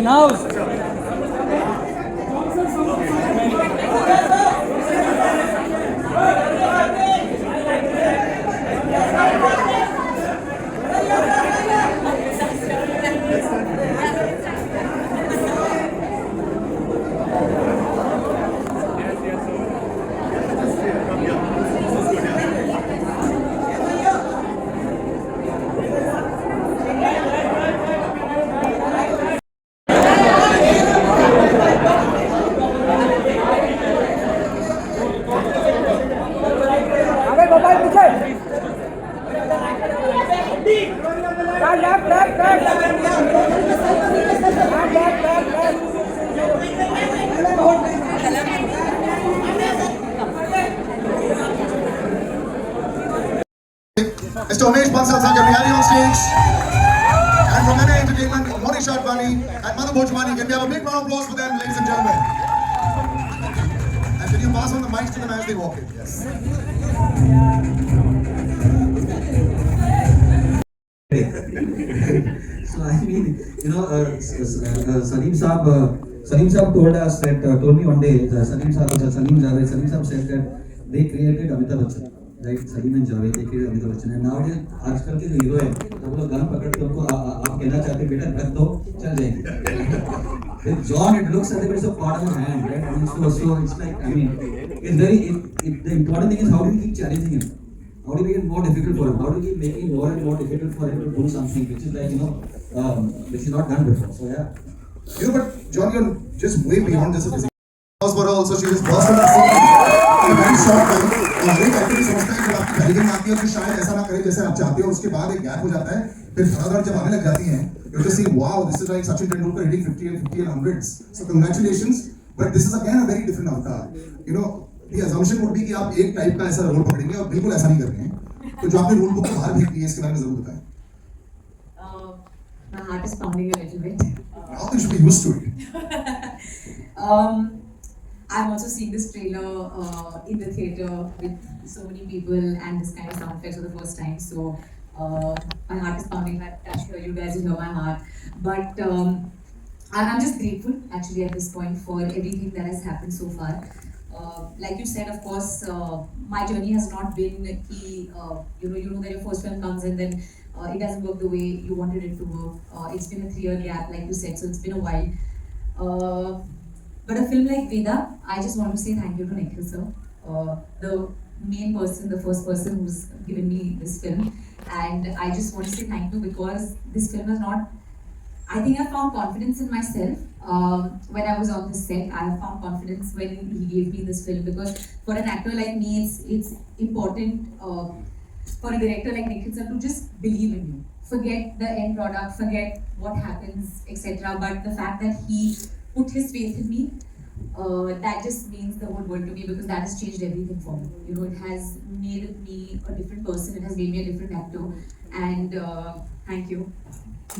In house. अबे गोपाल पीछे Mr. Umesh Bansal Sir, Biryani on stage. And from Mene Entertainment, Moni Sharpani and Madhu Bhojwani. Can we have a big round of applause for them, ladies and gentlemen? And can you pass on the mics to them as they walk in? Yes. So I mean, Salim Saab told us that told me one day Salim Saab said that they created Amitabh Bachchan, right? Salim and Javed, they created Amitabh Bachchan, and nowadays आजकल के जो hero है वो लोग gun पकड़ के उनको आप कहना चाहते बेटा रख दो चल जाएंगे. With John, it looks as if it's a part of a hand, right? I mean, so it's like, I mean, it's very the important thing is how do we keep challenging him. How do we make it more difficult for him? How do we make it more and more difficult for him to do something which is like, which is not done before? So yeah. But John, you're just way beyond just a physical. For her also, she was burst on the scene in a very short time. और हर एक actor समझता है कि जब आपकी पहली आती है तो शायद ऐसा ना करे जैसे आप चाहते हो, उसके बाद एक गैप हो जाता है, फिर धड़ाधड़ जब आने लग जाती हैं, you just see, wow, this is like Sachin Tendulkar hitting 50 and 100s. So congratulations. But this is again a very different avatar. The assumption would be कि आप एक टाइप का ऐसा रोल पकड़ेंगे और बिल्कुल ऐसा नहीं कर रहे हैं. तो जो आपने रोल बुक बाहर भेज दी है इसके बारे में जरूर बताएं. My heart is pounding a little bit. Now you should be used to it. I'm also seeing this trailer in the theater with so many people and this kind of sound effects for the first time. So my heart is pounding. I'm sure you guys will hear my heart. But I'm just grateful actually at this point for everything that has happened so far. Like you said, of course, my journey has not been you know that your first film comes and then it doesn't work the way you wanted it to work. It's been a 3-year gap, like you said, so it's been a while. But a film like Veda, I just want to say thank you to Nikhil sir, the main person, the first person who's given me this film, and I just want to say thank you because this film is not. I think I found confidence in myself when I was on the set. I found confidence when he gave me this film because for an actor like me, it's important for a director like Nikhil sir to just believe in you. Forget the end product, forget what happens, etc. But the fact that he put his faith in me, that just means the whole world to me because that has changed everything for me. It has made me a different person. It has made me a different actor. And thank you. I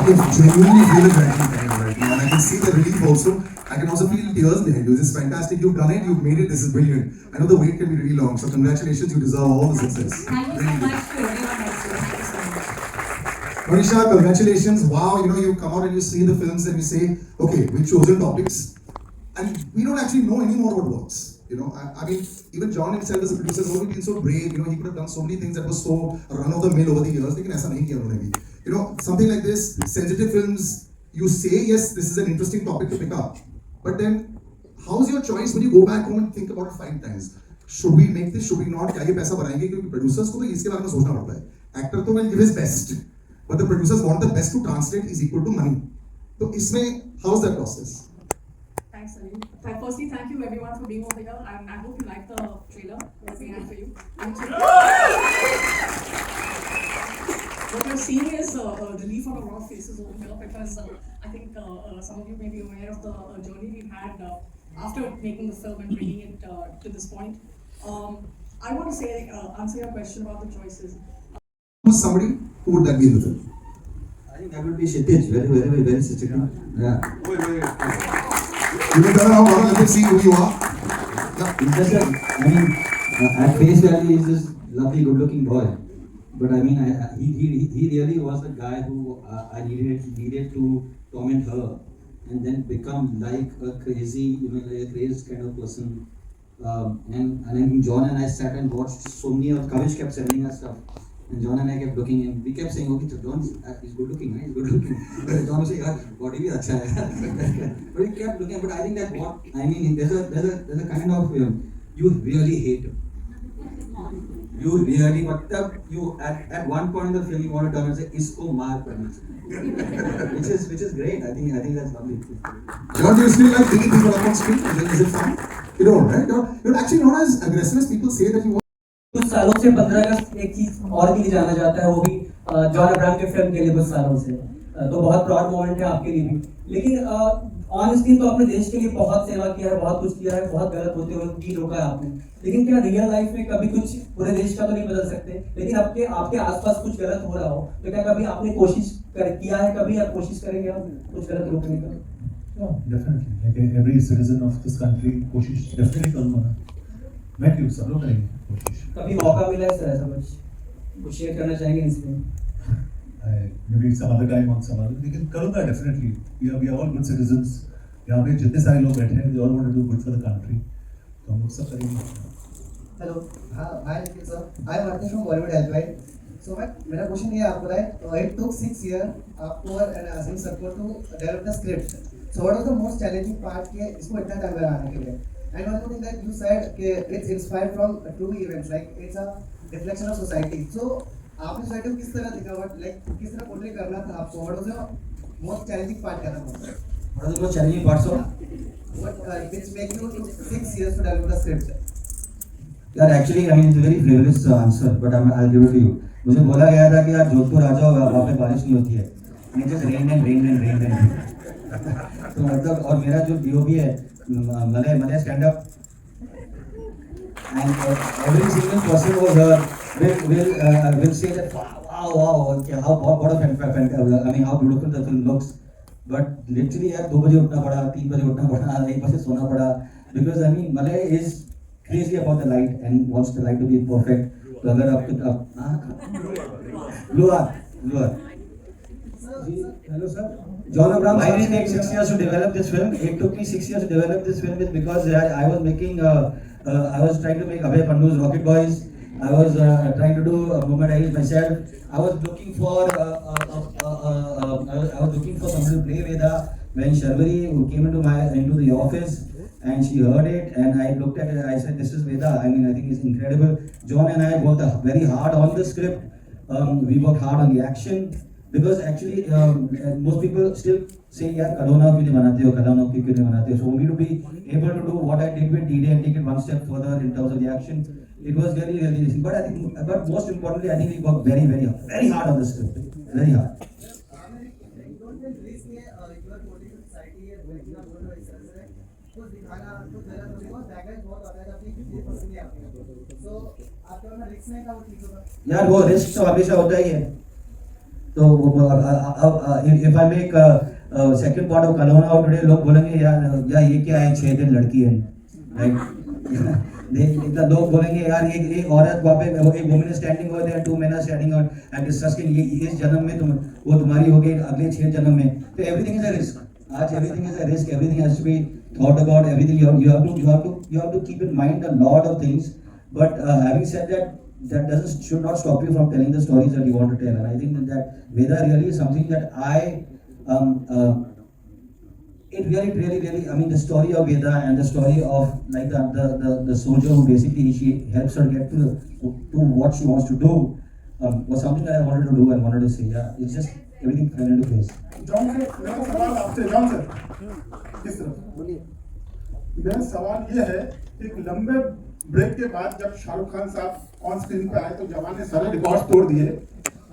can genuinely feel it right now, and I can see the relief also. I can also feel tears behind you. This is fantastic. You've done it. You've made it. This is brilliant. I know the wait can be really long. So congratulations. You deserve all the success. Thank you so much to everyone actually. Thank you so much. Manisha, congratulations. Wow, you come out and you see the films and you say, okay, we've chosen topics. And we don't actually know anymore what works. I mean, even John himself as a producer has always been so brave. He could have done so many things that were so run of the mill over the years. Lekin aisa nahi kiya unhone bhi. Something like this, sensitive films, you say, yes, this is an interesting topic to pick up. But then, how's your choice when you go back home and think about it 5 times? Should we make this? Should we not? क्या ये पैसा बनाएंगे? क्योंकि producers को तो इसके बारे में सोचना पड़ता है. Actor तो will give his best. But the producers want the best to translate is equal to money. So, how's that process? Thanks, Salim. Firstly, thank you everyone for being over here, and I hope you like the trailer that we have for you. What you're seeing is relief on a lot of faces over here because I think some of you may be aware of the journey we've had after making the film and bringing it to this point. I want to say, answer your question about the choices. Who's somebody? Who would that be in the film? I think that would be Kshitij, very Kshitij. Yeah. You can turn around, let me see who you are. Yeah. It's just I mean, at face value, he's this lovely, good-looking boy. But I mean, he really was the guy who I needed to torment her, and then become like a crazy, like a crazed kind of person. And I think John and I sat and watched so many of Kavish kept sending us stuff. And John and I kept looking and we kept saying, okay, so John is good looking, right? He's good looking. But John was like, yaar, body bhi acha hai. But he kept looking. But I think that there's a kind of you really hate him. You really, but you at one point in the film you want to turn and say, "Isko maar karna chahiye," which is great. I think that's lovely. John, do you still like beating people up on street? Is it fun? You don't, right? You're actually not as aggressive as people say that you are. कुछ सालों से 15 अगस्त एक चीज और के लिए जाना जाता है, वो भी जॉन अब्राहम के फिल्म के लिए कुछ सालों से, तो बहुत प्राउड मोमेंट है आपके लिए भी। लेकिन ऑन स्क्रीन तो आपने देश के लिए बहुत सेवा किया है, बहुत कुछ किया है, बहुत गलत होते हुए भी रोका है आपने, लेकिन क्या रियल लाइफ में कभी कुछ पूरे देश का तो नहीं बदल सकते, लेकिन आपके आसपास कुछ गलत हो रहा हो तो क्या कभी आपने कोशिश किया है, कभी आप कोशिश करेंगे आप कुछ गलत रोकने का? Definitely. Like every citizen of this country, कोशिश definitely करूँगा ना। मैं क्यों, सब लोग करेंगे कोशिश। कभी मौका मिला है सर ऐसा कुछ शेयर करना चाहेंगे इसमें? Maybe some other time on some other, लेकिन करूँगा definitely. We are all good citizens. यहाँ पे जितने सारे लोग बैठे हैं, they all want to do good for the country. तो हम लोग सब करेंगे। हेलो, हाँ, hi Nikhil sir, I am Atish from Bollywood helpline. So मेरा क्वेश्चन ये आपको है, इट टुक 6 years आपको और अजीम सर को to develop the script. So what was the most challenging part के इसको इतना टाइम लगाने के लिए? And one more thing that you said कि it's inspired from true events, like it's a reflection of society. So आपने society को किस तरह देखा, व्हाट लाइक किस तरह पोर्ट्रे करना था आपको? What was the most challenging part क्या था? What are the most challenging parts of? What which make you took 6 years to develop the script? यार actually I mean it's a very frivolous answer, but I'll give it to you. मुझे बोला गया था कि यार जोधपुर आ जाओ, वहाँ पे बारिश नहीं होती है, and it just rained and rained and rained and rained. तो मतलब और मेरा जो DOP है Malay stand up, and every single person over will say that wow okay, how what a I mean how beautiful the film looks. But literally यार 2 बजे उठना पड़ा, 3 बजे उठना पड़ा, 1 बजे सोना पड़ा, because I mean Malay is crazy about the light and wants the light to be perfect. तो अगर आपको blue art. Hello sir, John Abraham, why did it take 6 years to develop this film? It took me 6 years to develop this film is because I was making I was trying to make Abhay Pannu's Rocket Boys. I was trying to do Muhammad Ali myself. I was looking for someone to play Veda. When Sharvari came into the office and she heard it and I looked at it, I said, "This is Veda." I mean, I think it's incredible. John and I worked very hard on the script. We worked hard on the action because actually most people still say, "यार कलोना क्यों नहीं बनाते हो? कलोना क्यों नहीं बनाते हो?" So for me to be able to do what I did with DD and take it one step further in terms of the action, it was really easy. But I think, but most importantly, I think we worked very hard on the script, very hard. यार वो risk तो हमेशा होता ही है। तो if I make second part of Kalona out today, लोग बोलेंगे यार ये क्या है, 6 दिन लड़की है, right? लोग बोलेंगे यार एक औरत वहाँ पे, एक woman is standing over there, 2 men are standing out and discussing ये इस जन्म में वो तुम्हारी हो गई, अगले 6 जन्म में, तो everything is a risk. आज everything is a risk, everything has to be thought about, everything you have to keep in mind a lot of things. But having said that, should not stop you from telling the stories that you want to tell. And I think that Veda really is something that it really, I mean, the story of Veda and the story of like the soldier who basically she helps her get to what she wants to do was something that I wanted to do and wanted to say. Yeah, it's just everything fell into place. John से मेरा सवाल आपसे, John sir किस तरफ बोलिए। मेरा सवाल ये है, एक लंबे ब्रेक के बाद जब शाहरुख खान साहब ऑन स्क्रीन पे आए तो जवान ने सारे रिकॉर्ड तोड़ दिए।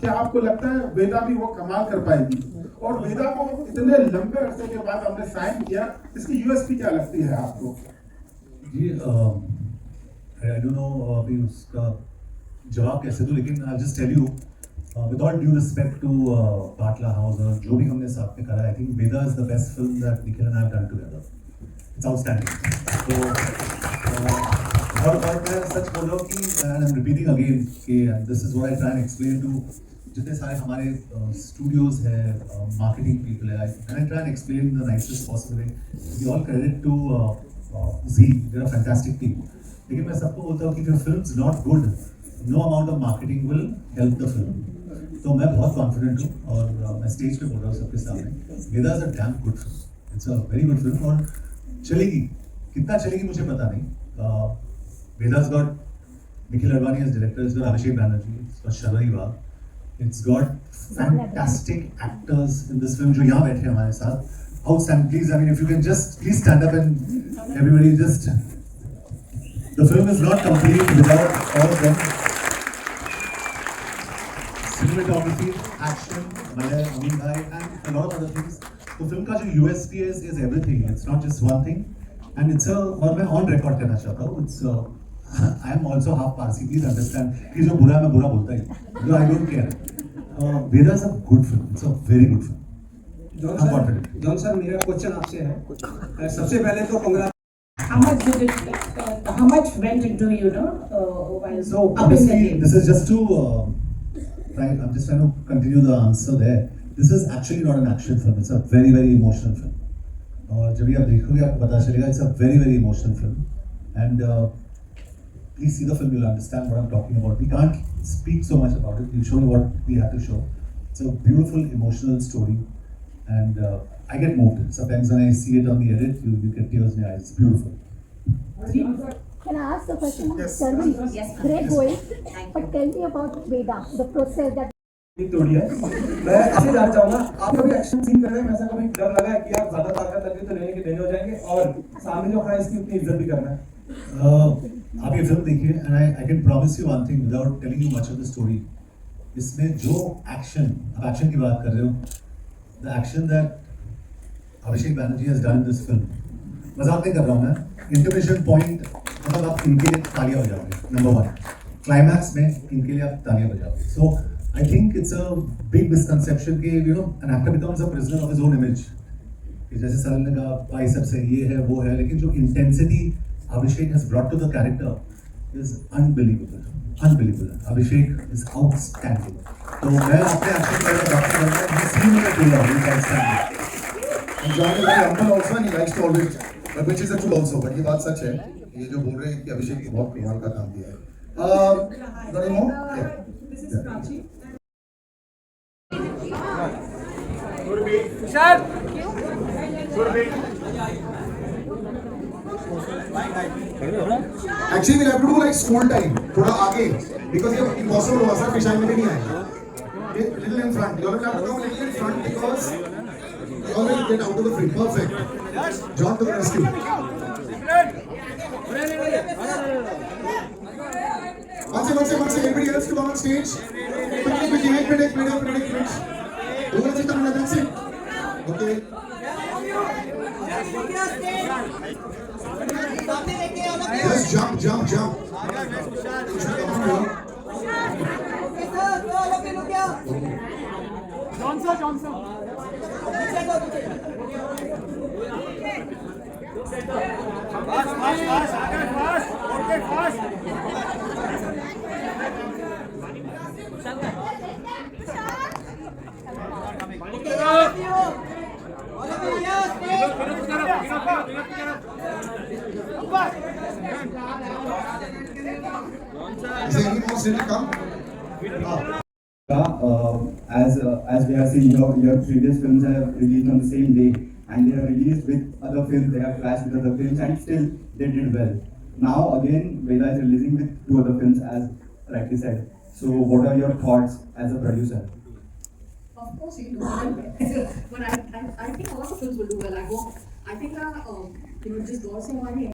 क्या आपको लगता है वेदा भी वो कमाल कर पाएगी? और वेदा को इतने लंबे अरसे के बाद हमने साइन किया, इसकी यूएसपी क्या लगती है आपको? जी आई डोंट नो अभी उसका जवाब कैसे दूं, लेकिन I just tell you with all due respect to Batla House और जो भी हमने साथ में करा, I think Vedaa is the best film that Nikhil and I have done together. It's outstanding. So और मैं सच बोल रहा हूँ कि and I'm repeating again कि this is what I try and explain to जितने सारे हमारे studios है, marketing people है, and I try and explain in the nicest possible way. We all credit to Z, they're a fantastic team. लेकिन मैं सबको बोलता हूँ कि if your film's not good, no amount of marketing will help the film. तो मैं बहुत confident हूँ और मैं stage पे बोल रहा हूँ सबके सामने. Veda is a damn good film. It's a very good film और चलेगी. कितना चलेगी मुझे पता नहीं. Veda's got Nikhil Advani as director, it's got Abhishek Banerjee, it's got Sharari Wagh, it's got fantastic actors in this film जो यहाँ बैठे हैं हमारे साथ. Outstanding, please. I mean, if you can just please stand up and everybody just. The film is not complete without all of them. Cinematography, action, Malay, Amin Bhai, and a lot of other things. तो film का जो USP is everything. It's not just one thing. And it's और मैं on record करना चाहता हूँ. It's I am also half Parsi. Please understand. कि जो बुरा है मैं बुरा बोलता ही. No, I don't care. Veda is a good film. It's a very good film. John sir मेरा क्वेश्चन आपसे है. सबसे पहले तो Congress. How much went into, while So up in the obviously, game? this is just to. I'm just trying to continue the answer there. This is actually not an action film. It's a very very emotional film. और जब भी आप देखोगे आपको पता चलेगा. It's a very very emotional film. And please see the film. You'll understand what I'm talking about. We can't speak so much about it. We'll show you what we have to show. It's a beautiful emotional story. And I get moved. Sometimes when I see it on the edit, you get tears in your eyes. It's beautiful. Can I ask a question? Yes. Tanvi, Yes, ma'am. great going. Thank But tell me about Veda, the process that तोड़ी है. मैं ऐसे जानना चाहूँगा आप कभी action scene कर रहे हैं ऐसा कभी डर लगा है कि आप ज्यादा ताकत लगे तो लेने के देने हो जाएंगे और सामने जो खड़ा है इसकी उतनी इज्जत भी करना है. आप ये फिल्म देखिए and I can promise you one thing without telling you much of the story. इसमें जो एक्शन आप एक्शन की बात कर रहे हो the action that Abhishek Banerjee has done in this film मजाक नहीं कर रहा हूँ मैं. इंटरमिशन पॉइंट मतलब आप इनके लिए तालियां बजाओगे. नंबर 1 क्लाइमैक्स में इनके लिए आप तालियां बजाओगे. So I think it's a big misconception कि an actor becomes a prisoner of his own image. जैसे सरल ने कहा बाइसेप्स है ये है वो है लेकिन जो intensity Abhishek has brought to the character is unbelievable. Abhishek is outstanding. तो मैं अपने एक्शन में बात कर रहा हूँ. सीन में trailer is outstanding. And John is very humble also and he likes to always, but which is the truth also. But ये बात सच है. ये जो बोल रहे हैं कि अभिषेक ने बहुत कमाल का काम किया है. got any more? Yeah. This is Prachi. Actually, we'll have to do like school time. थोड़ा आगे because ये impossible होगा सर. फिशाई में भी नहीं आएगा. Little in front. You all have to come little in front because you all will get out of the frame. Perfect. John to the rescue. One second. Everybody else to come on stage. Quickly. Predict. Who will sit on the that's it. Okay. Just jump. You should come on here. Is there any more still to come? As we have seen, your previous films have released on the same day, and they have released with other films. They have clashed with other films, and still they did well. Now again, Veda is releasing with 2 other films, as rightly said. So, what are your thoughts as a producer? Of course, you do well. But I think a lot of films will do well. I think just God से हमारी